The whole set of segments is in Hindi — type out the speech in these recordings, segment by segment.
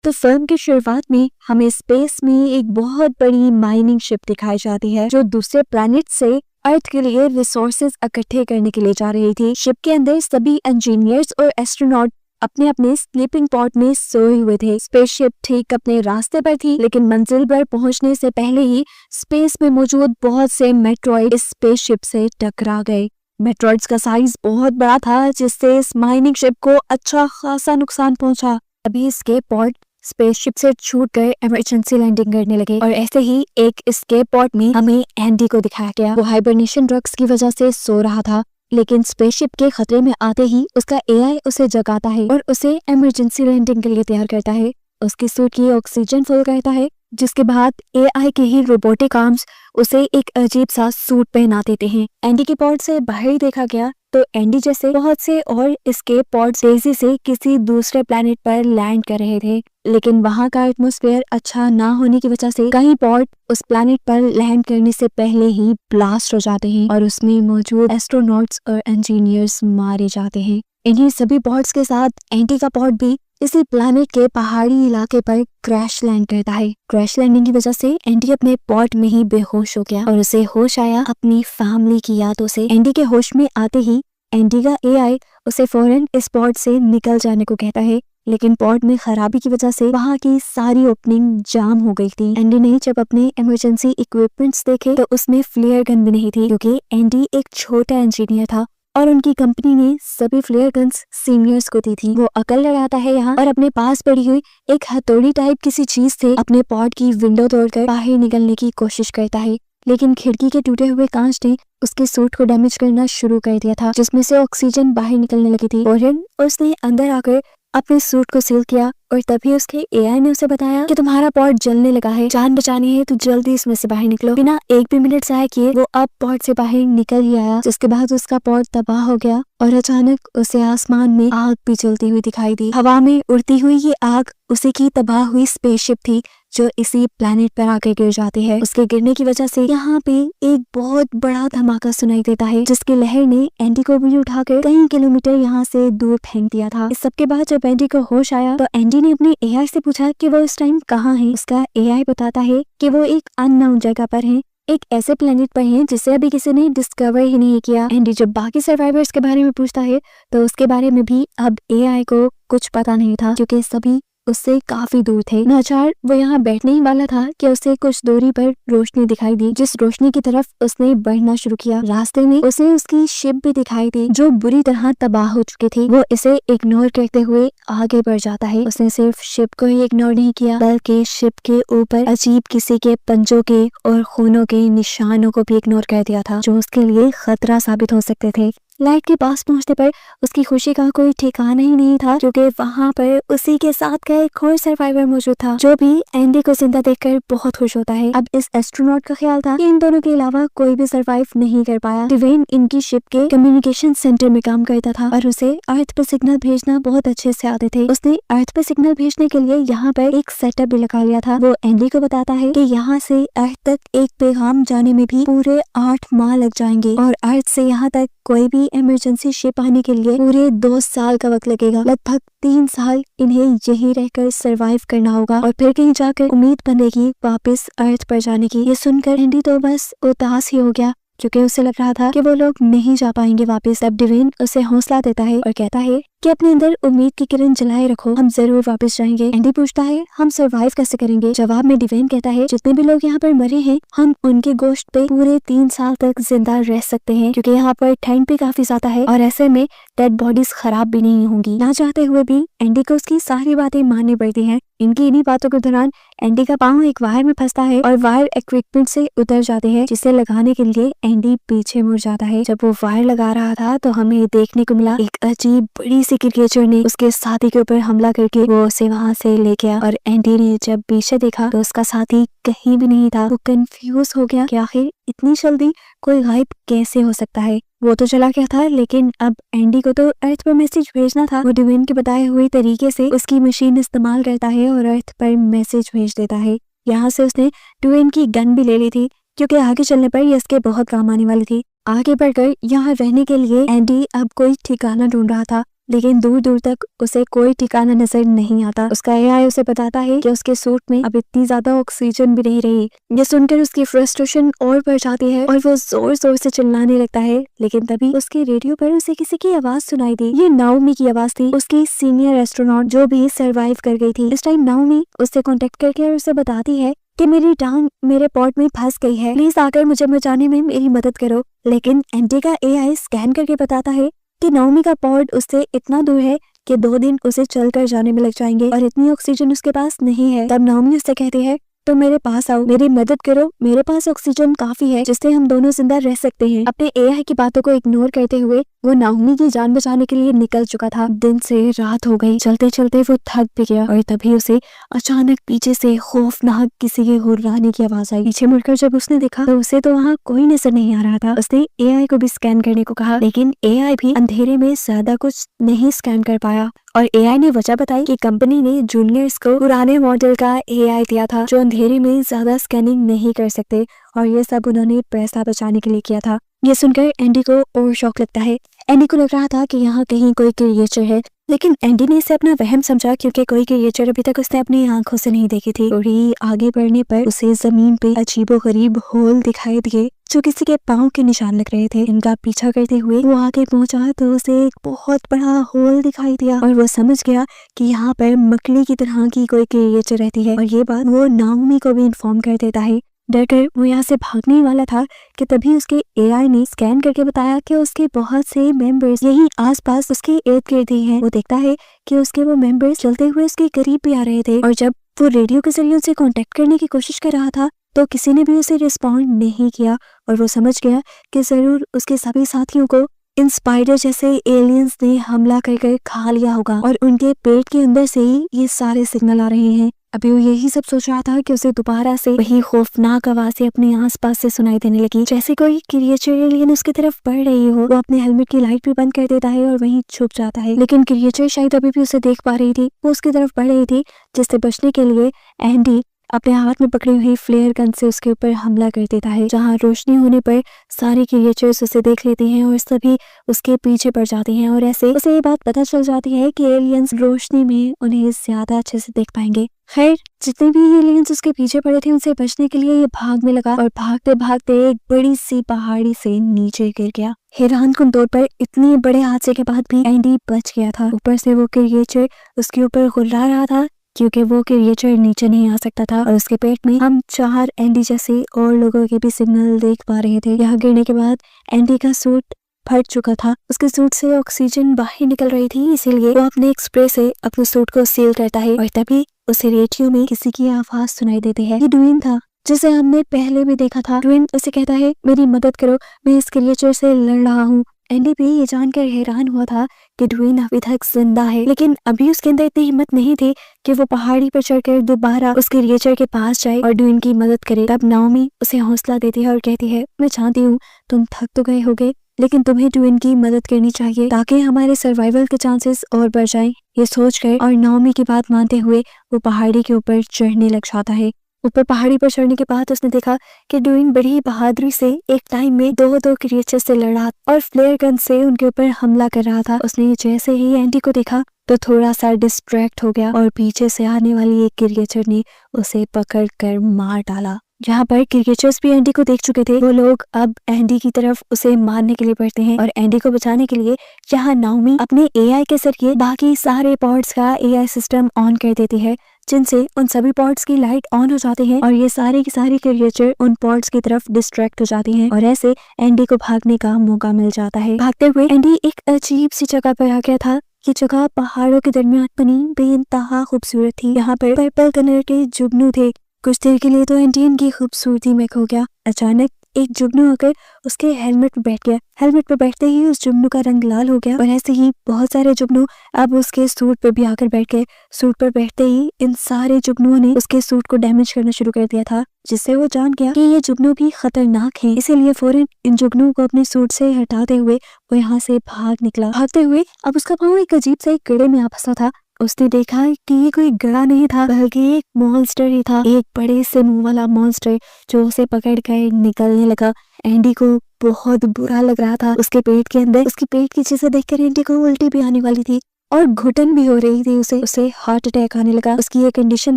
तो फिल्म की शुरुआत में हमें स्पेस में एक बहुत बड़ी माइनिंग शिप दिखाई जाती है जो दूसरे प्लैनेट से अर्थ के लिए रिसोर्सेज इकट्ठे करने के लिए जा रही थी। शिप के अंदर सभी इंजीनियर्स और एस्ट्रोनॉट अपने अपने स्लीपिंग पॉड में सोए हुए थे। स्पेसशिप ठीक अपने रास्ते पर थी, लेकिन मंजिल पर पहुंचने से पहले ही स्पेस में मौजूद बहुत से मेट्रॉइड इस स्पेसशिप से टकरा गए। मेट्रॉइड्स का साइज बहुत बड़ा था, जिससे इस माइनिंग शिप को अच्छा खासा नुकसान पहुंचा। अभी इसके पॉड स्पेसशिप से छूट कर इमरजेंसी लैंडिंग करने लगे और ऐसे ही एक एस्केप पॉड में हमें एंडी को दिखाया गया। वो हाइबरनेशन ड्रग्स की वजह से सो रहा था, लेकिन स्पेसशिप के खतरे में आते ही उसका एआई उसे जगाता है और उसे इमरजेंसी लैंडिंग के लिए तैयार करता है। उसकी सूट की ऑक्सीजन फुल करता है, जिसके बाद एआई के ही रोबोटिक आर्म्स उसे एक अजीब सा सूट पहना देते हैं। एंडी के पॉड से बाहर देखा गया तो एंडी जैसे बहुत से और एस्केप पॉड तेजी से किसी दूसरे प्लेनेट पर लैंड कर रहे थे, लेकिन वहां का एटमॉस्फेयर अच्छा ना होने की वजह से कई पॉड उस प्लेनेट पर लैंड करने से पहले ही ब्लास्ट हो जाते हैं और उसमें मौजूद एस्ट्रोनॉट्स और इंजीनियर्स मारे जाते हैं। इन्हीं सभी पॉड्स के साथ एंडी का पॉड भी इसी प्लेनेट के पहाड़ी इलाके पर क्रैश लैंड करता है। क्रैश लैंडिंग की वजह से एंडी अपने पॉड में ही बेहोश हो गया और उसे होश आया अपनी फैमिली की यादों से। एंडी के होश में आते ही एंडी का एआई उसे फौरन इस पॉड से निकल जाने को कहता है, लेकिन पॉड में खराबी की वजह से वहाँ की सारी ओपनिंग जाम हो गई थी। एंडी ने जब अपने इमरजेंसी इक्विपमेंट्स देखे तो उसमें फ्लेयर गन भी नहीं थी, क्योंकि एंडी एक छोटा इंजीनियर था और उनकी कंपनी ने सभी फ्लेयर गन्स सीनियर्स को दी थी। वो अकल लगाता है यहाँ और अपने पास पड़ी हुई एक हथौड़ी टाइप किसी चीज से अपने पॉड की विंडो तोड़कर बाहर निकलने की कोशिश करता है, लेकिन खिड़की के टूटे हुए कांच ने उसके सूट को डैमेज करना शुरू कर दिया था, जिसमें से ऑक्सीजन बाहर निकलने लगी थी। और उसने अंदर आकर अपने सूट को सील किया और तभी उसके एआई ने उसे बताया कि तुम्हारा पॉड जलने लगा है, जान बचानी है तो जल्दी इसमें से बाहर निकलो। बिना एक भी मिनट जाया किए वो अब पॉड से बाहर निकल ही आया, जिसके बाद उसका पॉड तबाह हो गया और अचानक उसे आसमान में आग भी जलती हुई दिखाई दी। हवा में उड़ती हुई ये आग उसी की तबाह हुई स्पेसशिप थी जो इसी प्लेनेट पर आकर गिर जाती है। उसके गिरने की वजह से यहाँ पे एक बहुत बड़ा धमाका सुनाई देता है, जिसकी लहर ने एंडी को भी उठाकर कई किलोमीटर यहाँ से दूर फेंक दिया था। इस सबके बाद जब एंडी को होश आया तो एंडी ने अपने एआई से पूछा कि वो इस टाइम कहाँ है। उसका एआई बताता है कि वो एक अननोन जगह पर है, एक ऐसे प्लेनेट पर है जिसे अभी किसी ने डिस्कवर ही नहीं किया। एंडी जब बाकी सर्वाइवर्स के बारे में पूछता है तो उसके बारे में भी अब एआई को कुछ पता नहीं था, क्योंकि सभी उससे काफी दूर थे। नाचार वो यहाँ बैठने ही वाला था कि उसे कुछ दूरी पर रोशनी दिखाई दी, जिस रोशनी की तरफ उसने बढ़ना शुरू किया। रास्ते में उसे उसकी शिप भी दिखाई दी जो बुरी तरह तबाह हो चुकी थी। वो इसे इग्नोर करते हुए आगे बढ़ जाता है। उसने सिर्फ शिप को ही इग्नोर नहीं किया, बल्कि शिप के ऊपर अजीब किसी के पंजों के और खूनों के निशानों को भी इग्नोर कर दिया था, जो उसके लिए खतरा साबित हो सकते थे। लाइट के पास पहुंचने पर उसकी खुशी का कोई ठिकाना ही नहीं था, क्योंकि वहां पर उसी के साथ का एक और सर्वाइवर मौजूद था, जो भी एंडी को जिंदा देखकर बहुत खुश होता है। अब इस एस्ट्रोनॉट का ख्याल था कि इन दोनों के अलावा कोई भी सर्वाइव नहीं कर पाया। डिवेन इनकी शिप के कम्युनिकेशन सेंटर में काम करता था और उसे अर्थ पर सिग्नल भेजना बहुत अच्छे से आते थे। उसने अर्थ पर सिग्नल भेजने के लिए यहाँ पर एक सेटअप भी लगा लिया था। वो एंडी को बताता है कि यहाँ से अर्थ तक एक पैगाम जाने में भी पूरे 8 माह लग जाएंगे और अर्थ से यहाँ तक कोई भी इमरजेंसी शिप आने के लिए पूरे 2 साल का वक्त लगेगा। लगभग 3 साल इन्हें यहीं रहकर सरवाइव करना होगा और फिर कहीं जाकर उम्मीद बनेगी वापस अर्थ पर जाने की। ये सुनकर एंडी तो बस उदास ही हो गया, क्योंकि उसे लग रहा था कि वो लोग नहीं जा पाएंगे वापस। तब डिवेन उसे हौसला देता है और कहता है कि अपने अंदर उम्मीद की किरण जलाए रखो, हम जरूर वापस जाएंगे। एंडी पूछता है हम सरवाइव कैसे करेंगे। जवाब में डिवेन कहता है जितने भी लोग यहाँ पर मरे हैं हम उनके गोश्त पे पूरे 3 साल तक जिंदा रह सकते हैं, क्योंकि यहाँ पर ठंड भी काफी ज्यादा है और ऐसे में डेड बॉडीज खराब भी नहीं होंगी। ना चाहते हुए भी एंडी को उसकी सारी बातें माननी पड़ती है। इनकी इन्हीं बातों के दौरान एंडी का पाँव एक वायर में फंसता है और वायर इक्विपमेंट से उतर जाते हैं, जिसे लगाने के लिए एंडी पीछे मुड़ जाता है। जब वो वायर लगा रहा था तो हमें देखने को मिला एक अजीब बड़ी सी क्रिएचर ने उसके साथी के ऊपर हमला करके वो उसे वहां से ले गया। और एंडी ने जब पीछे देखा तो उसका साथी कहीं भी नहीं था। वो कंफ्यूज हो गया कि आखिर इतनी जल्दी कोई गायब कैसे हो सकता है। वो तो चला गया था, लेकिन अब एंडी को तो अर्थ पर मैसेज भेजना था। वो डिवेन के बताए हुए तरीके से उसकी मशीन इस्तेमाल करता है और अर्थ पर मैसेज भेज देता है। यहाँ से उसने डिवेन की गन भी ले ली थी, क्योंकि आगे चलने पर ये इसके बहुत काम आने वाली थी। आगे बढ़कर यहाँ रहने के लिए एंडी अब कोई ठिकाना ढूंढ रहा था। लेकिन दूर दूर तक उसे कोई ठिकाना नजर नहीं आता। उसका एआई उसे बताता है कि उसके सूट में अब इतनी ज्यादा ऑक्सीजन भी नहीं रही। ये सुनकर उसकी फ्रस्ट्रेशन और बढ़ जाती है और वो जोर जोर से चिल्लाने लगता है। लेकिन तभी उसके रेडियो पर उसे किसी की आवाज सुनाई दी। ये नाओमी की आवाज थी, उसकी सीनियर एस्ट्रोनॉट जो भी सर्वाइव कर गई थी। इस टाइम नाओमी उससे कॉन्टेक्ट करके और उसे बताती है कि मेरी टांग मेरे पॉट में फंस गई है, प्लीज आकर मुझे बचाने में मेरी मदद करो। लेकिन एंडी का एआई स्कैन करके बताता है कि नाओमी का पॉड उससे इतना दूर है कि 2 दिन उसे चलकर जाने में लग जाएंगे और इतनी ऑक्सीजन उसके पास नहीं है। तब नाओमी उससे कहती है तो मेरे पास आओ, मेरी मदद करो, मेरे पास ऑक्सीजन काफी है जिससे हम दोनों जिंदा रह सकते हैं। अपने एआई की बातों को इग्नोर करते हुए वो नाओमी की जान बचाने के लिए निकल चुका था। दिन से रात हो गई, चलते चलते वो थक भी गया और तभी उसे अचानक पीछे से खौफनाक किसी के हुर्राने की आवाज आई। पीछे मुड़कर जब उसने देखा तो उसे तो वहाँ कोई नजर नहीं आ रहा था। उसने एआई को भी स्कैन करने को कहा, लेकिन एआई भी अंधेरे में ज्यादा कुछ नहीं स्कैन कर पाया और एआई ने वजह बताई कि कंपनी ने जूनियर्स को पुराने मॉडल का एआई दिया था जो अंधेरे में ज्यादा स्कैनिंग नहीं कर सकते और ये सब उन्होंने पैसा बचाने के लिए किया था। ये सुनकर एंडी को और शौक लगता है। एंडी को लग रहा था कि यहाँ कहीं कोई क्रिएचर है, लेकिन एंडी ने इसे अपना वहम समझा क्योंकि कोई क्रिएचर अभी तक उसने अपनी आंखों से नहीं देखी थी। थोड़ी आगे बढ़ने पर उसे जमीन पे अजीबोगरीब होल दिखाई दिए जो किसी के पाँव के निशान लग रहे थे। इनका पीछा करते हुए वो आगे पहुंचा तो उसे एक बहुत बड़ा होल दिखाई दिया और वो समझ गया कि यहाँ पर मकड़ी की तरह की कोई क्रिएचर रहती है और ये बात वो नाओमी को भी इन्फॉर्म कर देता है। डरकर वो यहाँ से भागने वाला था कि तभी उसके एआई ने स्कैन करके बताया कि उसके बहुत से मेंबर्स यही आसपास उसके इर्द गिर्द ही हैं। वो देखता है कि उसके वो मेंबर्स चलते हुए उसके करीब भी आ रहे थे और जब वो रेडियो के जरिए उनसे कांटेक्ट करने की कोशिश कर रहा था तो किसी ने भी उसे रिस्पॉन्ड नहीं किया और वो समझ गया कि जरूर उसके सभी साथियों को इन स्पाइडर जैसे एलियंस ने हमला कर खा लिया होगा और उनके पेट के अंदर से ही ये सारे सिग्नल आ रहे हैं। अभी वो यही सब सोच रहा था कि उसे दोबारा से वही खौफनाक आवाजें अपने आसपास से सुनाई देने लगी, जैसे कोई क्रिएचर एलियन उसकी तरफ बढ़ रही हो। वो अपने हेलमेट की लाइट भी बंद कर देता है और वहीं छुप जाता है, लेकिन क्रिएचर शायद अभी भी उसे देख पा रही थी। वो उसकी तरफ बढ़ रही थी जिससे बचने के लिए एंडी अपने हाथ में पकड़ी हुई फ्लेयर गन से उसके ऊपर हमला कर देता है। जहाँ रोशनी होने पर सारी क्रिएचर्स उसे देख लेती हैं और सभी उसके पीछे पड़ जाती हैं और ऐसे उसे ये बात पता चल जाती है कि एलियंस रोशनी में उन्हें ज्यादा अच्छे से देख पाएंगे। खैर जितने भी एलियंस उसके पीछे पड़े थे उनसे बचने के लिए ये भागने लगा और भागते भागते एक बड़ी सी पहाड़ी से नीचे गिर गया। हैरानकुन तौर पर इतने बड़े हादसे के बाद भी एंडी बच गया था। ऊपर से वो क्रिएचर उसके ऊपर गुर्रा रहा था क्योंकि वो क्रिएचर नीचे नहीं आ सकता था और उसके पेट में हम 4 एंडी जैसे और लोगों के भी सिग्नल देख पा रहे थे। यहाँ गिरने के बाद एंडी का सूट फट चुका था, उसके सूट से ऑक्सीजन बाहर निकल रही थी, इसीलिए वो अपने एक स्प्रे से अपने सूट को सील करता है और तभी उसे रेडियो में किसी की आवाज सुनाई देती है। ये ड्वेन था जिसे हमने पहले भी देखा था। ड्वेन उसे कहता है मेरी मदद करो, मैं इस क्रिएचर से लड़ रहा हूँ। एंडी भी ये जानकर हैरान हुआ था कि ड्वेन अभी तक जिंदा है, लेकिन अभी उसके अंदर इतनी हिम्मत नहीं थी कि वो पहाड़ी पर चढ़कर दोबारा उस क्रिएचर के पास जाए और ड्वेन की मदद करे। तब नाओमी उसे हौसला देती है और कहती है मैं जानती हूँ तुम थक तो गए होगे, लेकिन तुम्हें ड्वेन की मदद करनी चाहिए ताकि हमारे सर्वाइवल के चांसेस और बढ़ जाएं। ये सोचकर और नाओमी की बात मानते हुए वो पहाड़ी के ऊपर चढ़ने लग जाता है। ऊपर पहाड़ी पर चढ़ने के बाद उसने देखा कि ड्वेन बड़ी बहादुरी से एक टाइम में दो क्रिएचर से लड़ा और फ्लेयर गन से उनके ऊपर हमला कर रहा था। उसने जैसे ही एंडी को देखा तो थोड़ा सा डिस्ट्रैक्ट हो गया और पीछे से आने वाली एक क्रिएचर ने उसे पकड़ कर मार डाला। जहाँ पर क्रिएचर्स भी एंडी को देख चुके थे, वो लोग अब एंडी की तरफ उसे मारने के लिए बढ़ते हैं और एंडी को बचाने के लिए जहाँ नाओमी अपने एआई के जरिए बाकी सारे पॉड्स का एआई सिस्टम ऑन कर देती है, जिनसे उन सभी पॉड्स की लाइट ऑन हो जाती है और ये सारे की सारी क्रिएचर उन पॉड्स की तरफ डिस्ट्रैक्ट हो जाती हैं और ऐसे एंडी को भागने का मौका मिल जाता है। भागते हुए एंडी एक अजीब सी जगह पर आ गया था। ये जगह पहाड़ों के दरमियान बनी बेइंतहा खूबसूरत थी। यहाँ पर पर्पल कलर के जुगनू थे। कुछ देर के लिए तो एंडी इनकी खूबसूरती में खो गया। अचानक एक जुगनू आकर उसके हेलमेट पर बैठ गया। हेलमेट पर बैठते ही उस जुगनू का रंग लाल हो गया और ऐसे ही बहुत सारे जुगनू अब उसके सूट पर भी आकर बैठ गए। सूट पर बैठते ही इन सारे जुगनुओं ने उसके सूट को डैमेज करना शुरू कर दिया था, जिससे वो जान गया कि ये जुगनू भी खतरनाक हैं। इसीलिए फौरन इन जुगनुओं को अपने सूट से हटाते हुए वो यहाँ से भाग निकला। भागते हुए अब उसका पाँव एक अजीब से कीड़े में आ फंसा था। उसने देखा कि ये कोई गड़ा नहीं था बल्कि एक मॉन्स्टर ही था, एक बड़े से मुंह वाला मॉन्स्टर जो उसे पकड़ कर निकलने लगा। एंडी को बहुत बुरा लग रहा था उसके पेट के अंदर। उसके पेट की चीजें देखकर एंडी को उल्टी भी आने वाली थी और घुटन भी हो रही थी। उसे हार्ट अटैक आने लगा। उसकी ये कंडीशन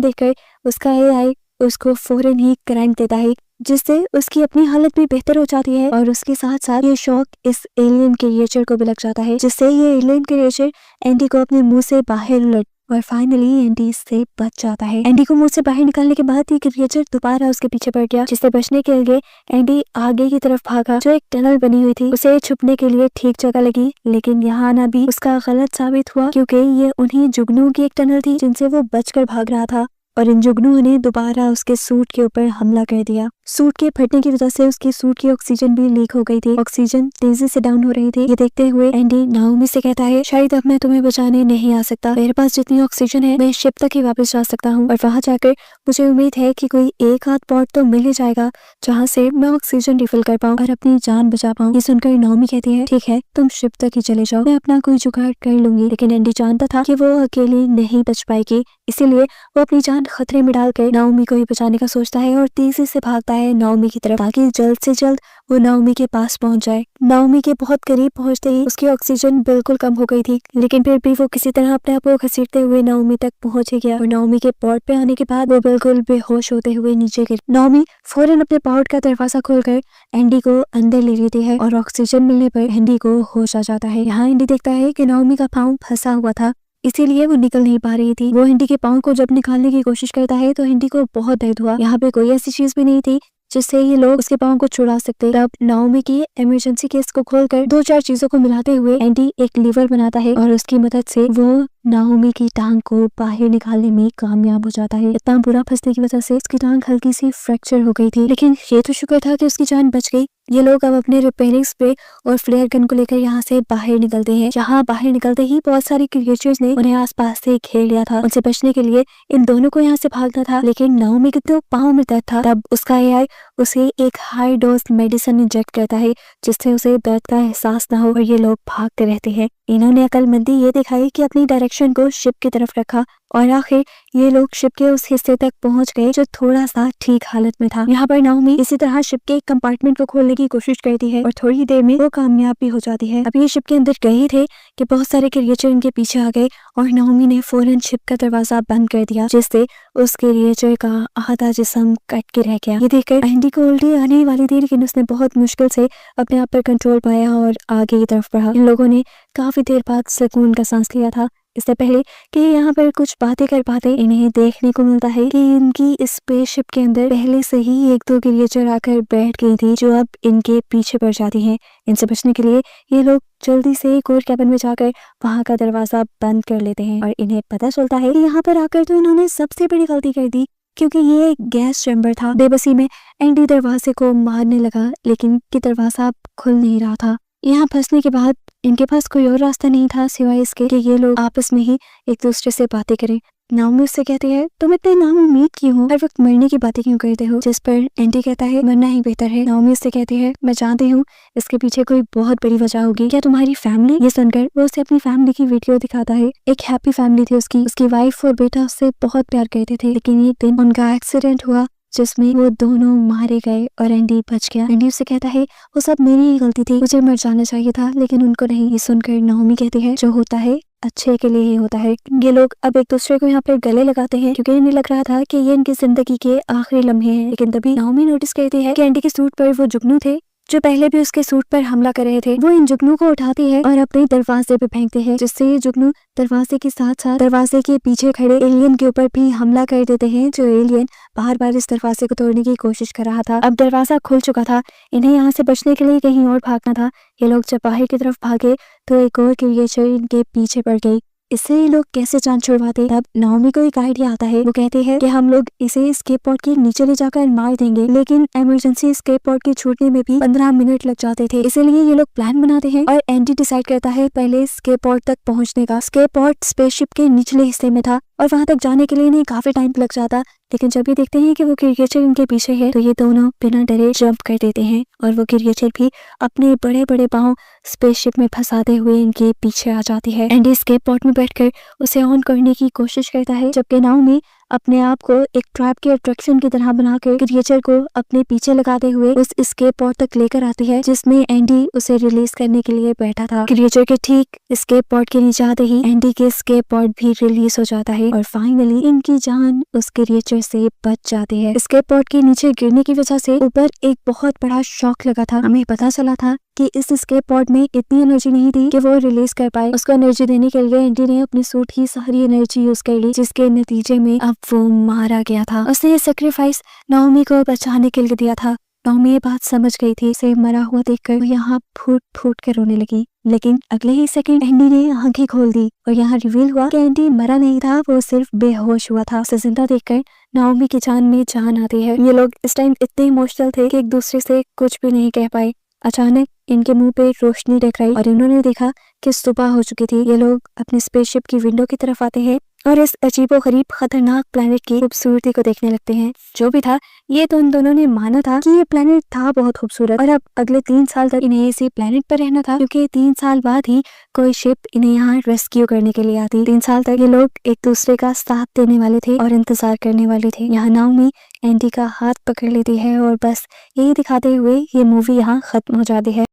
देखकर उसका एआई उसको फौरन ही करंट देता है, जिससे उसकी अपनी हालत भी बेहतर हो जाती है और उसके साथ साथ ये शॉक इस एलियन क्रिएचर को भी लग जाता है, जिससे ये एलियन क्रिएचर एंडी को अपने मुंह से बाहर उलट और फाइनली एंडी इससे बच जाता है। एंडी को मुंह से बाहर निकालने के बाद ये क्रिएचर दोबारा उसके पीछे पड़ गया, जिससे बचने के लिए एंडी आगे की तरफ भागा। जो एक टनल बनी हुई थी उसे छुपने के लिए ठीक जगह लगी, लेकिन यहाँ आना भी उसका गलत साबित हुआ, क्योंकि ये उन्हीं जुगनुओं की एक टनल थी जिनसे वो बचकर भाग रहा था और इन जुगनुओं ने दोबारा उसके सूट के ऊपर हमला कर दिया। सूट के फटने की वजह से उसकी सूट की ऑक्सीजन भी लीक हो गई थी। ऑक्सीजन तेजी से डाउन हो रही थी। ये देखते हुए एंडी नाओमी से कहता है, शायद अब मैं तुम्हें बचाने नहीं आ सकता। मेरे पास जितनी ऑक्सीजन है मैं शिप तक ही वापस जा सकता हूँ और वहां जाकर मुझे उम्मीद है कि कोई एक आध पॉट तो मिल ही जाएगा जहाँ से मैं ऑक्सीजन रिफिल कर पाऊँ और अपनी जान बचा पाऊँ। ये सुनकर नाओमी कहती है, ठीक है तुम शिप तक ही चले जाओ, मैं अपना कोई जुगाड़ कर लूंगी। लेकिन एंडी जानता था कि वो अकेली नहीं बच पाएगी, इसीलिए वो अपनी जान खतरे में डालकर नाओमी को ही बचाने का सोचता है और तेजी से भागता है नाओमी की तरफ, ताकि जल्द से जल्द वो नाओमी के पास पहुंच जाए। नाओमी के बहुत करीब पहुंचते ही उसकी ऑक्सीजन बिल्कुल कम हो गई थी, लेकिन फिर भी वो किसी तरह अपने आप को घसीटते हुए नाओमी तक पहुंच ही गया और नाओमी के पॉट पे आने के बाद वो बिल्कुल बेहोश होते हुए नीचे गिर। नाओमी फौरन अपने पॉट का दरवाजा खोलकर एंडी को अंदर ले लेती है और ऑक्सीजन मिलने पर एंडी को होश आ जाता है। यहाँ एंडी देखता है कि नाओमी का पाँव फंसा हुआ था, इसीलिए वो निकल नहीं पा रही थी। वो एंडी के पाँव को जब निकालने की कोशिश करता है तो एंडी को बहुत दर्द हुआ। यहाँ पे कोई ऐसी चीज भी नहीं थी जिससे ये लोग उसके पाँव को छुड़ा सकते। तब नाओमी की इमरजेंसी केस को खोलकर 2-4 चीजों को मिलाते हुए एंडी एक लीवर बनाता है और उसकी मदद से वो नाओमी की टांग को बाहर निकालने में कामयाब हो जाता है। इतना बुरा फंसने की वजह से उसकी टांग हल्की सी फ्रैक्चर हो गई थी, लेकिन ये तो शुक्र था कि उसकी जान बच गई। ये लोग अब अपने रिपेयरिंग स्प्रे और फ्लेयर गन को लेकर यहाँ से बाहर निकलते हैं। जहाँ बाहर निकलते ही बहुत सारे क्रिएचर्स ने उन्हें आसपास से घेर लिया था। उनसे बचने के लिए इन दोनों को यहाँ से भागना था, लेकिन नाओमी के तो पाँव में दर्द था। तब उसका एआई उसे एक हाई डोज मेडिसिन इंजेक्ट करता है, जिससे उसे दर्द का एहसास ना हो और ये लोग भागते रहते हैं। इन्होंने अक्लमंदी ये दिखाई कि अपनी डायरेक्शन को शिप की तरफ रखा और आखिर ये लोग शिप के उस हिस्से तक पहुंच गए जो थोड़ा सा ठीक हालत में था। यहाँ पर नाओमी इसी तरह शिप के एक कंपार्टमेंट को खोलने की कोशिश करती है और थोड़ी देर में वो कामयाब भी हो जाती है। अब ये शिप के अंदर गए थे कि बहुत सारे क्रिएचर इनके पीछे आ गए और नाओमी ने फौरन शिप का दरवाजा बंद कर दिया, जिससे उस क्रिएचर का आधा जिस्म कट के रह गया। ये देखकर एंडी को उल्टी आने वाली थी, लेकिन उसने बहुत मुश्किल से अपने आप पर कंट्रोल पाया और आगे की तरफ बढ़ा। इन लोगों ने काफी देर बाद सुकून का सांस लिया था। इससे पहले कि यहाँ पर कुछ बातें कर पाते, इन्हें देखने को मिलता है कि इनकी इस स्पेसशिप के अंदर पहले से ही 1-2 क्रिएचर आकर बैठ गई थी, जो अब इनके पीछे पड़ जाती हैं। इनसे बचने के लिए ये लोग जल्दी से एक और कैबिन में जाकर वहां का दरवाजा बंद कर लेते हैं और इन्हें पता चलता है कि यहाँ पर आकर तो इन्होंने सबसे बड़ी गलती कर दी, क्योंकि ये एक गैस चैम्बर था। बेबसी में एंडी दरवाजे को मारने लगा, लेकिन दरवाजा अब खुल नहीं रहा था। यहाँ फंसने के बाद इनके पास कोई और रास्ता नहीं था सिवाय इसके कि ये लोग आपस में ही एक दूसरे से बातें करें। नाओमी उससे कहती है, तुम इतने नाउम्मीद क्यों हो, हर वक्त मरने की बातें क्यों करते हो? जिस पर एंडी कहता है, मरना ही बेहतर है। नाओमी उससे कहती है, मैं जानती हूँ इसके पीछे कोई बहुत बड़ी वजह होगी। क्या तुम्हारी फैमिली? ये सुनकर वो उसे अपनी फैमिली की वीडियो दिखाता है। एक हैप्पी फैमिली थी उसकी वाइफ और बेटा उससे बहुत प्यार करते थे, लेकिन एक दिन उनका एक्सीडेंट हुआ जिसमें वो दोनों मारे गए और एंडी बच गया। एंडी उससे कहता है, वो सब मेरी ही गलती थी, मुझे मर जाना चाहिए था, लेकिन उनको नहीं। ये सुनकर नाओमी कहती है, जो होता है अच्छे के लिए ही होता है। ये लोग अब एक दूसरे को यहाँ पर गले लगाते हैं, क्योंकि इन्हें लग रहा था कि ये इनकी जिंदगी के आखिरी लम्हे हैं। लेकिन तभी नाओमी नोटिस करती है कि एंडी के सूट पर वो जुगनू थे जो पहले भी उसके सूट पर हमला कर रहे थे। वो इन जुगनू को उठाती है और अपने दरवाजे पे फेंकते हैं, जिससे ये जुगनू दरवाजे के साथ साथ दरवाजे के पीछे खड़े एलियन के ऊपर भी हमला कर देते हैं, जो एलियन बार बार इस दरवाजे को तोड़ने की कोशिश कर रहा था। अब दरवाजा खुल चुका था, इन्हें यहाँ से बचने के लिए कहीं और भागना था। ये लोग जब बाहर की तरफ भागे तो एक और क्रिएचर इनके पीछे पड़ गई। इससे ये लोग कैसे जान छुड़वाते? तब नाओमी को एक आइडिया आता है। वो कहते हैं कि हम लोग इसे एस्केप पॉड के नीचे ले जाकर मार देंगे, लेकिन इमरजेंसी एस्केप पॉड के छूटने में भी 15 मिनट लग जाते थे। इसीलिए ये लोग प्लान बनाते हैं और एंडी डिसाइड करता है पहले एस्केप पॉड तक पहुंचने का। एस्केप पॉड स्पेसशिप के निचले हिस्से में था और वहां तक जाने के लिए इन्हें काफी टाइम लग जाता, लेकिन जब ये देखते हैं कि वो क्रिएचर इनके पीछे है तो ये दोनों बिना डरे जंप कर देते हैं और वो क्रिएचर भी अपने बड़े बड़े पाँव स्पेसशिप में फंसाते हुए इनके पीछे आ जाती है। एंडी एस्केप पॉड में बैठकर उसे ऑन करने की कोशिश करता है, जबकि नाओमी अपने आप को एक ट्रैप के अट्रैक्शन की तरह बनाकर क्रिएचर को अपने पीछे लगाते हुए उस एस्केप पॉड तक लेकर आती है जिसमें एंडी उसे रिलीज करने के लिए बैठा था। क्रिएचर के ठीक एस्केप पॉड के नीचे आते ही एंडी के एस्केप पॉड भी रिलीज हो जाता है और फाइनली इनकी जान उस क्रिएचर से बच जाती है। एस्केप पॉड के नीचे गिरने की वजह से ऊपर एक बहुत बड़ा शॉक लगा था। हमें पता चला था कि इस एस्केप पॉड में इतनी एनर्जी नहीं थी कि वो रिलीज कर पाए। उसको एनर्जी देने के लिए एंडी ने अपनी सूट की सारी एनर्जी यूज कर ली, जिसके नतीजे में अब वो मारा गया था। उसने सैक्रिफाइस नाओमी को बचाने के लिए दिया था। नाओमी ये बात समझ गई थी। उसे मरा हुआ देखकर वो यहाँ फूट फूट कर रोने लगी, लेकिन अगले ही सेकंड एंडी ने आंखें खोल दी और यहाँ रिवील हुआ कि एंडी मरा नहीं था, वो सिर्फ बेहोश हुआ था। उसे जिंदा देखकर नाओमी की जान में जान आती है। ये लोग इस टाइम इतने इमोशनल थे कि एक दूसरे से कुछ भी नहीं कह पाए। अचानक इनके मुंह पे रोशनी टकराई और इन्होंने देखा कि सुबह हो चुकी थी। ये लोग अपने स्पेसशिप की विंडो की तरफ आते हैं और इस अजीबोगरीब खतरनाक प्लेनेट की खूबसूरती को देखने लगते हैं। जो भी था, ये तो इन दोनों ने माना था कि ये प्लेनेट था बहुत खूबसूरत और अब अगले 3 साल तक इन्हें इसी प्लेनेट पर रहना था, क्योंकि 3 साल बाद ही कोई शिप इन्हें यहाँ रेस्क्यू करने के लिए आती। 3 साल तक ये लोग एक दूसरे का साथ देने वाले थे और इंतजार करने वाले थे। यहाँ नाओमी एंडी का हाथ पकड़ लेती है और बस यही दिखाते हुए ये मूवी यहाँ खत्म हो जाती है।